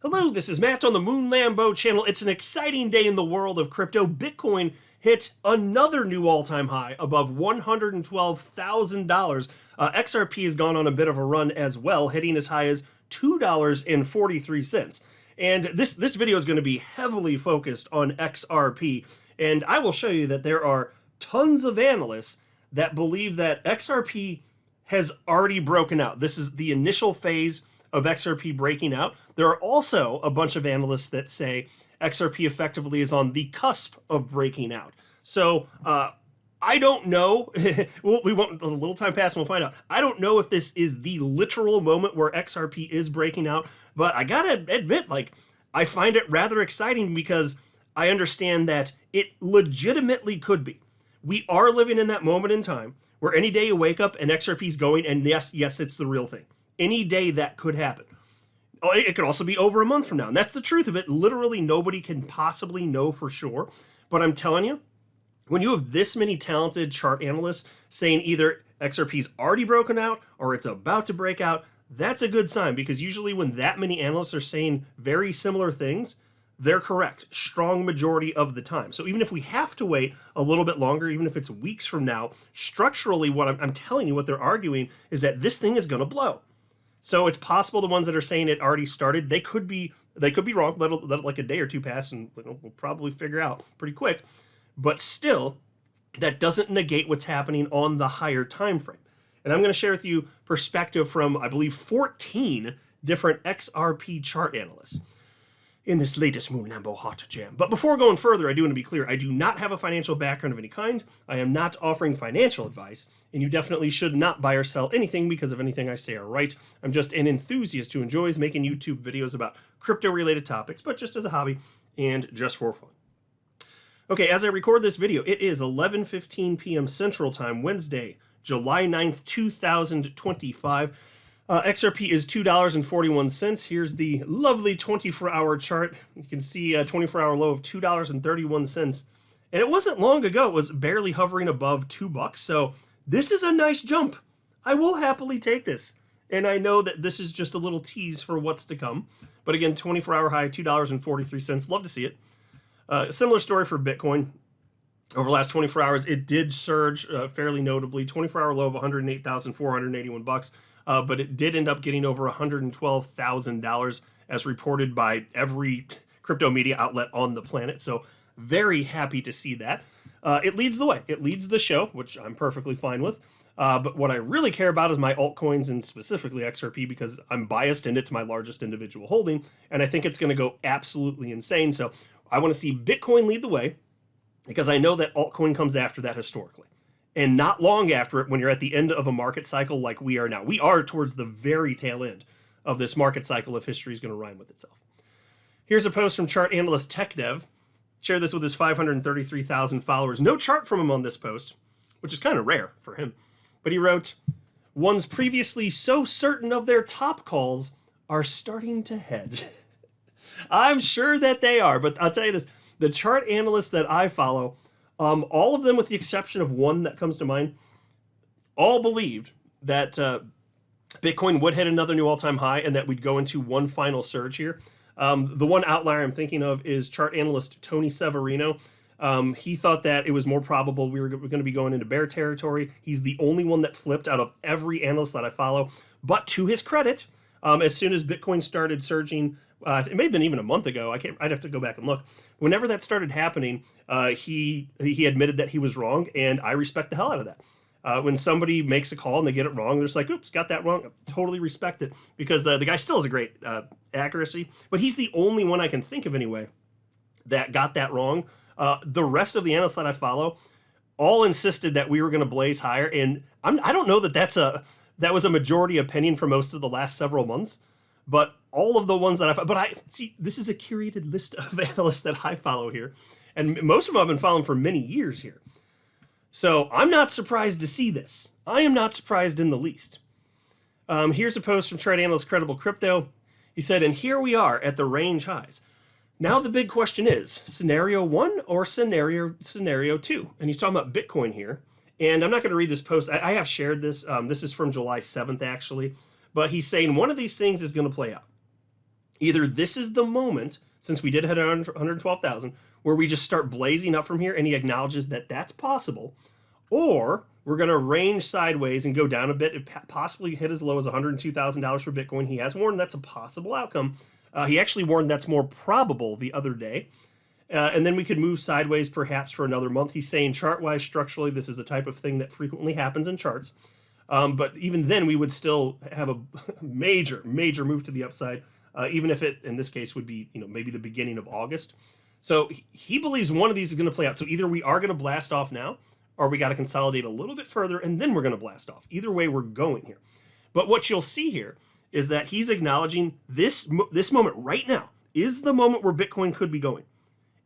Hello, this is Matt on the Moon Lambo channel. It's an exciting day in the world of crypto. Bitcoin hit another new all-time high above $112,000. XRP has gone on a bit of a run as well, hitting as high as $2.43. And this video is going to be heavily focused on XRP. And I will show you that there are tons of analysts that believe that XRP has already broken out. This is the initial phase of XRP breaking out. There are also a bunch of analysts that say XRP effectively is on the cusp of breaking out. So I don't know. We won't. A little time pass and we'll find out. I don't know if this is the literal moment where XRP is breaking out, but I gotta admit, like, I find it rather exciting because I understand that it legitimately could be. We are living in that moment in time where any day you wake up and XRP is going, and yes, it's the real thing. Any day that could happen. Oh, it could also be over a month from now. And that's the truth of it. Literally nobody can possibly know for sure. But I'm telling you, when you have this many talented chart analysts saying either XRP's already broken out or it's about to break out, that's a good sign, because usually when that many analysts are saying very similar things, they're correct, strong majority of the time. So even if we have to wait a little bit longer, even if it's weeks from now, structurally what I'm telling you, what they're arguing is that this thing is going to blow. So it's possible the ones that are saying it already started, they could be wrong. Let like a day or two pass, and we'll probably figure out pretty quick. But still, that doesn't negate what's happening on the higher time frame. And I'm going to share with you perspective from, I believe, 14 different XRP chart analysts in this latest Moon Lambo Hot Jam. But before going further, I do want to be clear, I do not have a financial background of any kind. I am not offering financial advice, and you definitely should not buy or sell anything because of anything I say or write. I'm just an enthusiast who enjoys making YouTube videos about crypto-related topics, but just as a hobby and just for fun. Okay, as I record this video, it is 11:15 p.m. Central Time, Wednesday, July 9th, 2025. XRP is $2.41. Here's the lovely 24-hour chart. You can see a 24-hour low of $2.31. And it wasn't long ago. It was barely hovering above $2. So this is a nice jump. I will happily take this. And I know that this is just a little tease for what's to come. But again, 24-hour high, $2.43. Love to see it. Similar story for Bitcoin. Over the last 24 hours, it did surge fairly notably. 24-hour low of $108,481. But it did end up getting over $112,000 as reported by every crypto media outlet on the planet. So very happy to see that. It leads the way. It leads the show, which I'm perfectly fine with. But what I really care about is my altcoins, and specifically XRP, because I'm biased and it's my largest individual holding. And I think it's going to go absolutely insane. So I want to see Bitcoin lead the way, because I know that altcoin comes after that historically. And not long after it, when you're at the end of a market cycle like we are now. We are towards the very tail end of this market cycle if history is going to rhyme with itself. Here's a post from chart analyst TechDev. Shared this with his 533,000 followers. No chart from him on this post, which is kind of rare for him. But he wrote, "Ones previously so certain of their top calls are starting to hedge." I'm sure that they are, but I'll tell you this. The chart analysts that I follow, all of them, with the exception of one that comes to mind, all believed that Bitcoin would hit another new all-time high and that we'd go into one final surge here. The one outlier I'm thinking of is chart analyst Tony Severino. He thought that it was more probable we were going to be going into bear territory. He's the only one that flipped out of every analyst that I follow. But to his credit, as soon as Bitcoin started surging, it may have been even a month ago. I'd have to go back and look. Whenever that started happening, he admitted that he was wrong, and I respect the hell out of that. When somebody makes a call and they get it wrong, they're just like, "Oops, got that wrong." I totally respect it, because the guy still has a great accuracy, but he's the only one I can think of anyway that got that wrong. The rest of the analysts that I follow all insisted that we were going to blaze higher, and I don't know that that was a majority opinion for most of the last several months. But all of the ones that I see, this is a curated list of analysts that I follow here. And most of them I've been following for many years here. So I'm not surprised to see this. I am not surprised in the least. Here's a post from chart analyst Credible Crypto. He said, "And here we are at the range highs. Now the big question is, scenario 1 or scenario 2? And he's talking about Bitcoin here. And I'm not going to read this post. I have shared this. This is from July 7th, actually. But he's saying one of these things is going to play out. Either this is the moment, since we did hit 112,000, where we just start blazing up from here, and he acknowledges that that's possible, or we're going to range sideways and go down a bit, and possibly hit as low as $102,000 for Bitcoin. He has warned that's a possible outcome. He actually warned that's more probable the other day. And then we could move sideways perhaps for another month. He's saying chart-wise, structurally, this is the type of thing that frequently happens in charts. But even then, we would still have a major move to the upside, even if it, in this case, would be maybe the beginning of August. So he believes one of these is going to play out. So either we are going to blast off now, or we got to consolidate a little bit further, and then we're going to blast off. Either way, we're going here. But what you'll see here is that he's acknowledging this moment right now is the moment where Bitcoin could be going.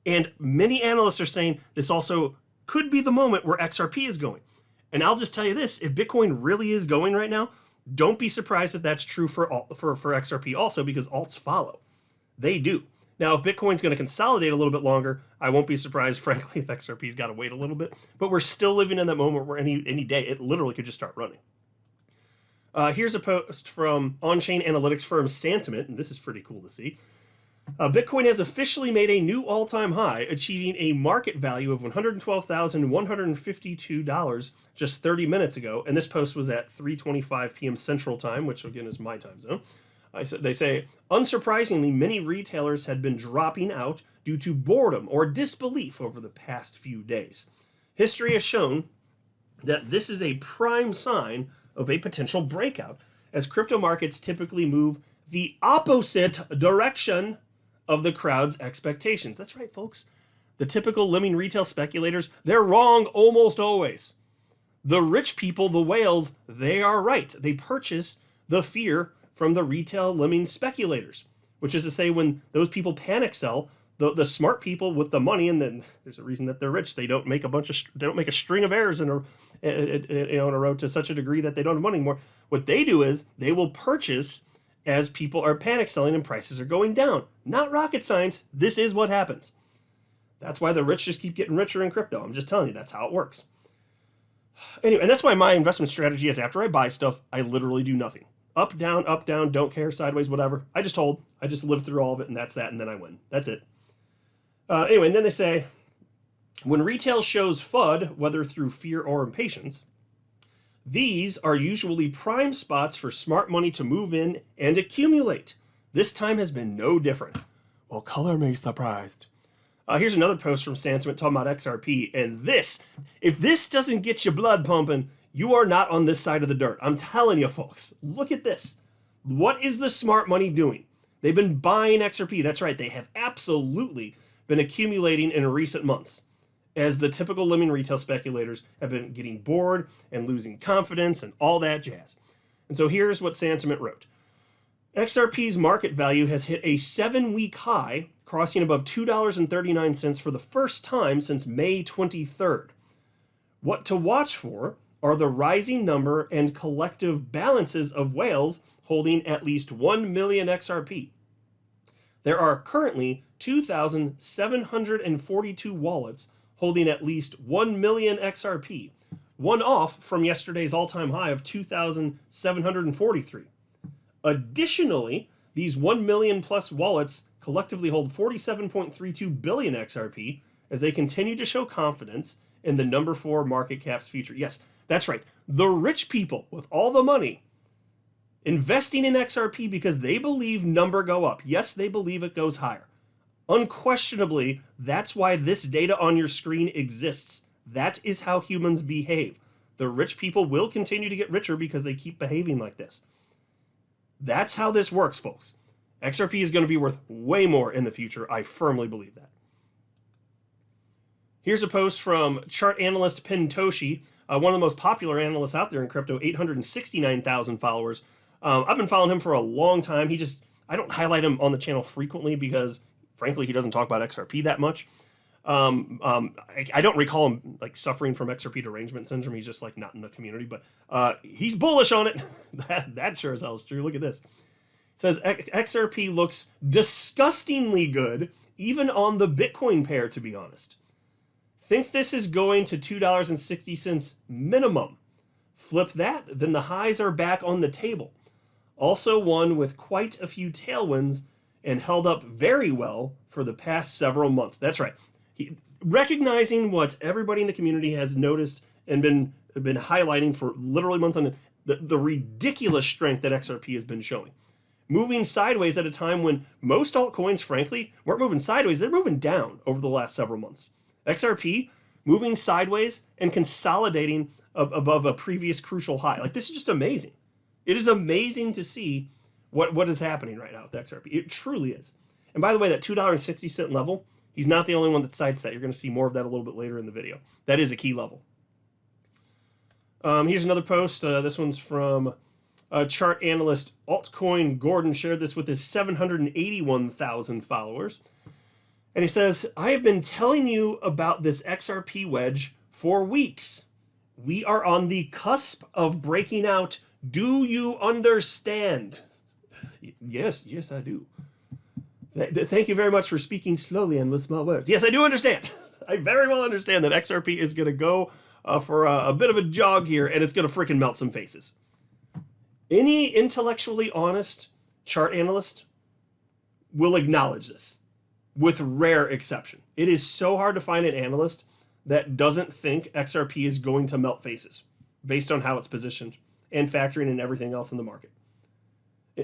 And many analysts are saying this also could be the moment where XRP is going. And I'll just tell you this, if Bitcoin really is going right now, don't be surprised if that's true for XRP also, because alts follow. They do. Now, if Bitcoin's going to consolidate a little bit longer, I won't be surprised, frankly, if XRP's got to wait a little bit. But we're still living in that moment where any day it literally could just start running. Here's a post from on-chain analytics firm Santiment, and this is pretty cool to see. Bitcoin has officially made a new all-time high, achieving a market value of $112,152 just 30 minutes ago. And this post was at 3:25 p.m. Central Time, which again is my time zone. They say, unsurprisingly, many retailers had been dropping out due to boredom or disbelief over the past few days. History has shown that this is a prime sign of a potential breakout, as crypto markets typically move the opposite direction of the crowd's expectations. That's right, folks. The typical lemming retail speculators, they're wrong almost always. The rich people, the whales, they are right. They purchase the fear from the retail lemming speculators, which is to say, when those people panic sell, the smart people with the money, and then there's a reason that they're rich. They don't make a string of errors in a row to such a degree that they don't have money anymore. What they do is they will purchase as people are panic selling and prices are going down. Not rocket science. This is what happens. That's why the rich just keep getting richer in crypto. I'm just telling you, that's how it works. Anyway, and that's why my investment strategy is after I buy stuff, I literally do nothing. Up, down, don't care, sideways, whatever. I just hold. I just live through all of it, and that's that, and then I win. That's it. Anyway, and then they say, when retail shows FUD, whether through fear or impatience, these are usually prime spots for smart money to move in and accumulate. This time has been no different. Well, color me surprised. Here's another post from Santiment talking about XRP, and if this doesn't get your blood pumping, you are not on this side of the dirt. I'm telling you, folks, look at this. What is the smart money doing? They've been buying XRP. That's right. They have absolutely been accumulating in recent months, as the typical lemming retail speculators have been getting bored and losing confidence and all that jazz. And so here's what Santiment wrote. XRP's market value has hit a 7-week high, crossing above $2.39 for the first time since May 23rd. What to watch for are the rising number and collective balances of whales holding at least 1 million XRP. There are currently 2,742 wallets holding at least 1 million XRP, one off from yesterday's all-time high of 2,743. Additionally, these 1 million plus wallets collectively hold 47.32 billion XRP as they continue to show confidence in the number 4 market cap's future. Yes, that's right. The rich people with all the money investing in XRP because they believe number go up. Yes, they believe it goes higher. Unquestionably, that's why this data on your screen exists. That is how humans behave. The rich people will continue to get richer because they keep behaving like this. That's how this works, folks. XRP is going to be worth way more in the future. I firmly believe that. Here's a post from chart analyst Pintoshi, one of the most popular analysts out there in crypto, 869,000 followers. I've been following him for a long time. I don't highlight him on the channel frequently because, frankly, he doesn't talk about XRP that much. I don't recall him suffering from XRP derangement syndrome. He's just not in the community, but he's bullish on it. that sure as hell is true. Look at this. It says XRP looks disgustingly good, even on the Bitcoin pair, to be honest. Think this is going to $2.60 minimum. Flip that, then the highs are back on the table. Also one with quite a few tailwinds and held up very well for the past several months. That's right. Recognizing what everybody in the community has noticed and been highlighting for literally months on end, the ridiculous strength that XRP has been showing. Moving sideways at a time when most altcoins, frankly, weren't moving sideways. They're moving down over the last several months. XRP moving sideways and consolidating above a previous crucial high. Like, this is just amazing. It is amazing to see what is happening right now with XRP. It truly is. And by the way, that $2.60 level, he's not the only one that cites that. You're going to see more of that a little bit later in the video. That is a key level. Here's another post. This one's from chart analyst Altcoin Gordon. Shared this with his 781,000 followers. And he says, I have been telling you about this XRP wedge for weeks. We are on the cusp of breaking out. Do you understand? Yes, I do. Thank you very much for speaking slowly and with small words. Yes, I do understand. I very well understand that XRP is going to go for a bit of a jog here, and it's going to freaking melt some faces. Any intellectually honest chart analyst will acknowledge this, with rare exception. It is so hard to find an analyst that doesn't think XRP is going to melt faces based on how it's positioned and factoring in everything else in the market.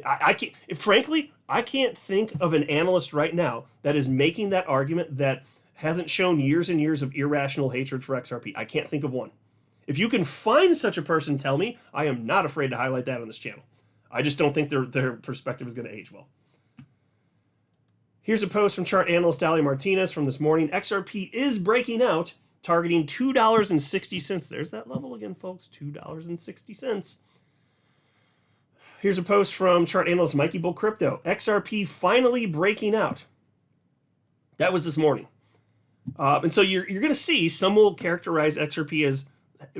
I can't, frankly, I can't think of an analyst right now that is making that argument that hasn't shown years and years of irrational hatred for XRP. I can't think of one. If you can find such a person, tell me. I am not afraid to highlight that on this channel. I just don't think their perspective is going to age well. Here's a post from chart analyst Ali Martinez from this morning. XRP is breaking out, targeting $2.60. There's that level again, folks, $2.60. Here's a post from chart analyst Mikey Bull Crypto. XRP finally breaking out. That was this morning. And so you're going to see some will characterize XRP as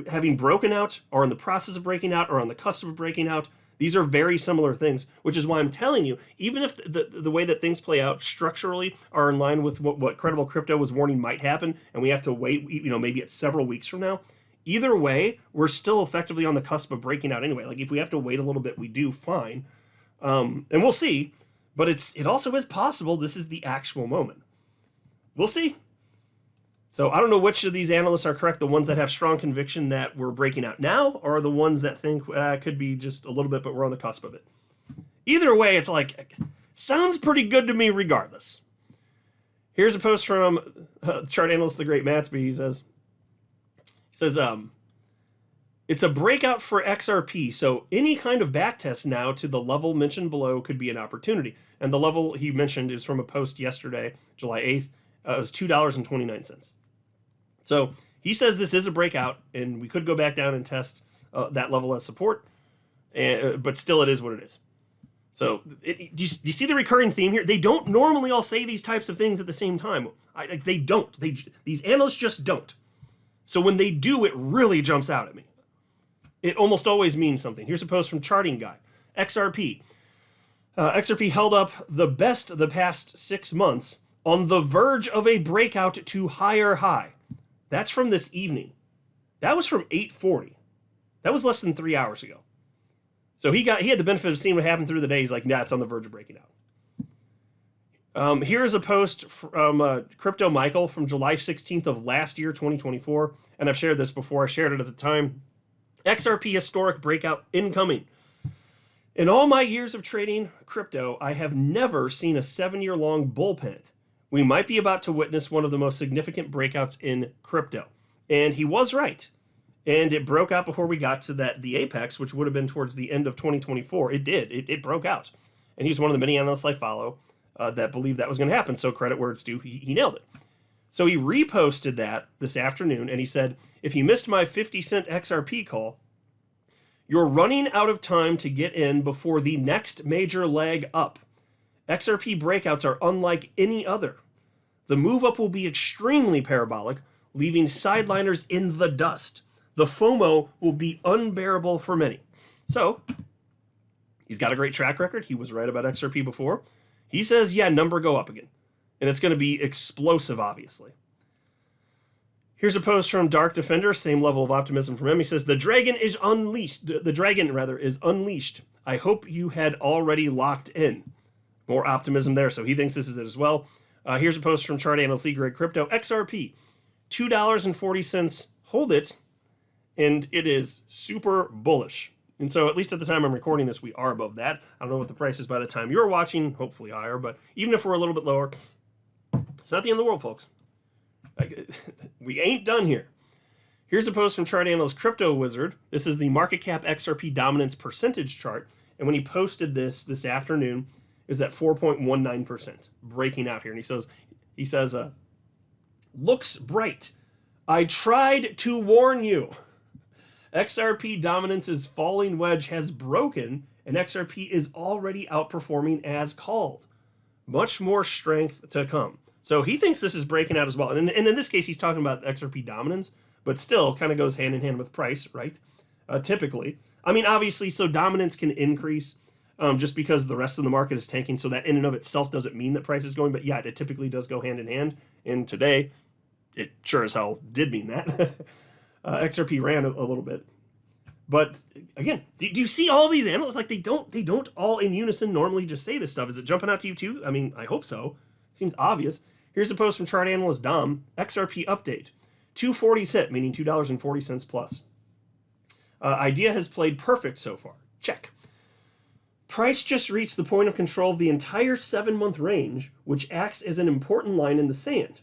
having broken out or in the process of breaking out or on the cusp of breaking out. These are very similar things, which is why I'm telling you, even if the way that things play out structurally are in line with what Credible Crypto was warning might happen, and we have to wait, maybe it's several weeks from now, either way, we're still effectively on the cusp of breaking out anyway. Like, if we have to wait a little bit, we do, fine. And we'll see, but it also is possible this is the actual moment. We'll see. So I don't know which of these analysts are correct, the ones that have strong conviction that we're breaking out now, or the ones that think could be just a little bit, but we're on the cusp of it. Either way, it's like, sounds pretty good to me regardless. Here's a post from chart analyst The Great Matsby. He says, it's a breakout for XRP, so any kind of backtest now to the level mentioned below could be an opportunity. And the level he mentioned is from a post yesterday, July 8th, is $2.29. So he says this is a breakout, and we could go back down and test that level as support, but still it is what it is. So do you see the recurring theme here? They don't normally all say these types of things at the same time. They don't. These analysts just don't. So when they do, it really jumps out at me. It almost always means something. Here's a post from Charting Guy. XRP. XRP held up the best the past 6 months, on the verge of a breakout to higher high. That's from this evening. That was from 8:40. That was less than 3 hours ago. So he had the benefit of seeing what happened through the day. He's like, nah, it's on the verge of breaking out. Here's a post from Crypto Michael from July 16th of last year, 2024. And I've shared this before. I shared it at the time. XRP historic breakout incoming. In all my years of trading crypto, I have never seen a 7-year-long bull pennant. We might be about to witness one of the most significant breakouts in crypto. And he was right. And it broke out before we got to the apex, which would have been towards the end of 2024. It did. It broke out. And he's one of the many analysts I follow that believed that was going to happen. So credit where it's due. He nailed it. So he reposted that this afternoon, and he said, if you missed my 50-cent XRP call, you're running out of time to get in before the next major leg up. XRP breakouts are unlike any other. The move up will be extremely parabolic, leaving sideliners in the dust. The FOMO will be unbearable for many. So, he's got a great track record. He was right about XRP before. He says, yeah, number go up again. And it's going to be explosive, obviously. Here's a post from Dark Defender, same level of optimism from him. He says, the dragon is unleashed. The dragon, rather, is unleashed. I hope you had already locked in. More optimism there. So he thinks this is it as well. Here's a post from Chart Analyst Greg Crypto. XRP, $2.40. Hold it. And it is super bullish. And so at least at the time I'm recording this, we are above that. I don't know what the price is by the time you're watching. Hopefully higher. But even if we're a little bit lower, it's not the end of the world, folks. We ain't done here. Here's a post from Chart Analyst Crypto Wizard. This is the market cap XRP dominance percentage chart. And when he posted this afternoon, it was at 4.19%, breaking out here. And he says, looks bright. I tried to warn you. XRP dominance's falling wedge has broken, and XRP is already outperforming as called. Much more strength to come. So he thinks this is breaking out as well. And in this case, he's talking about XRP dominance, but still kind of goes hand in hand with price, right? Typically. I mean, obviously, so dominance can increase just because the rest of the market is tanking. So that in and of itself doesn't mean that price is going. But yeah, it typically does go hand in hand. And today, it sure as hell did mean that. XRP ran a little bit. But again, do you see all these analysts? Like they don't all in unison normally just say this stuff. Is it jumping out to you too? I mean, I hope so. Seems obvious. Here's a post from Chart Analyst Dom. XRP update. 240's hit, meaning $2.40 plus. Idea has played perfect so far. Check. Price just reached the point of control of the entire 7-month range, which acts as an important line in the sand.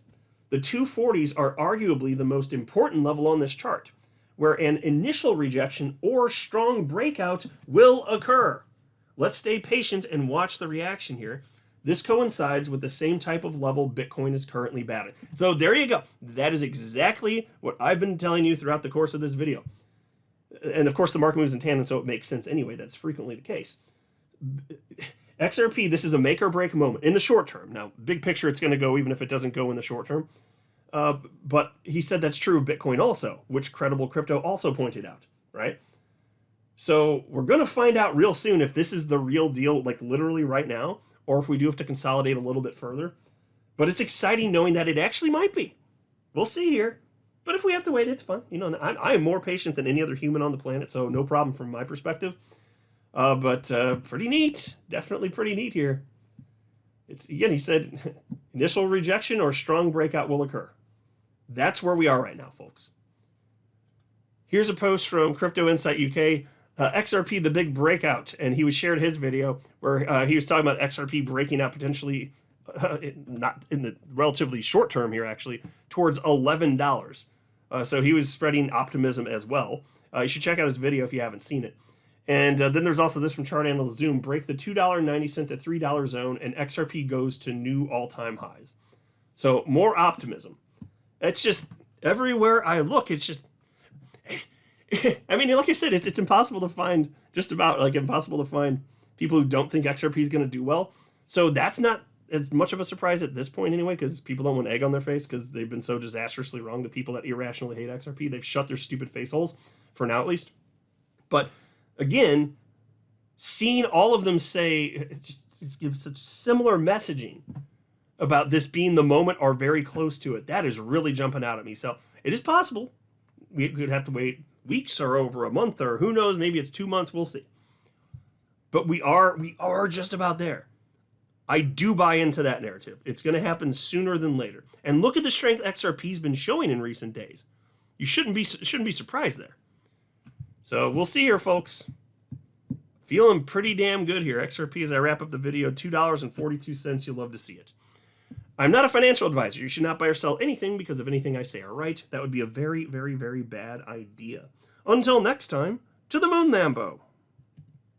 The 240s are arguably the most important level on this chart, where an initial rejection or strong breakout will occur. Let's stay patient and watch the reaction here. This coincides with the same type of level Bitcoin is currently battling. So there you go. That is exactly what I've been telling you throughout the course of this video. And of course, the market moves in tandem, so it makes sense anyway. That's frequently the case. XRP, this is a make or break moment in the short term. Now, big picture, it's going to go even if it doesn't go in the short term. But he said that's true of Bitcoin also, which Credible Crypto also pointed out, right? So we're going to find out real soon if this is the real deal, like literally right now, or if we do have to consolidate a little bit further. But it's exciting knowing that it actually might be. We'll see here. But if we have to wait, it's fine. You know, I am more patient than any other human on the planet, so no problem from my perspective. But pretty neat. Definitely pretty neat here. It's again, he said, initial rejection or strong breakout will occur. That's where we are right now, folks. Here's a post from Crypto Insight UK. XRP, the big breakout. And he shared his video where he was talking about XRP breaking out potentially, not in the relatively short term here, actually, towards $11. So he was spreading optimism as well. You should check out his video if you haven't seen it. And then there's also this from Chart Analyst Zoom. Break the $2.90 to $3 zone, and XRP goes to new all-time highs. So more optimism. It's just, everywhere I look, it's just... I mean, like I said, it's impossible to find, just about like impossible to find people who don't think XRP is going to do well. So that's not as much of a surprise at this point anyway, because people don't want egg on their face because they've been so disastrously wrong. The people that irrationally hate XRP, they've shut their stupid face holes, for now at least. But again, seeing all of them say, it just gives such similar messaging about this being the moment or very close to it. That is really jumping out at me. So it is possible. We could have to wait weeks or over a month, or who knows, maybe it's 2 months, we'll see. But we are just about there. I do buy into that narrative. It's going to happen sooner than later. And look at the strength XRP's been showing in recent days. You shouldn't be surprised there. So we'll see here, folks. Feeling pretty damn good here. XRP, as I wrap up the video, $2.42. You'll love to see it. I'm not a financial advisor. You should not buy or sell anything because of anything I say or write. That would be a very, very, very bad idea. Until next time, to the moon, Lambo.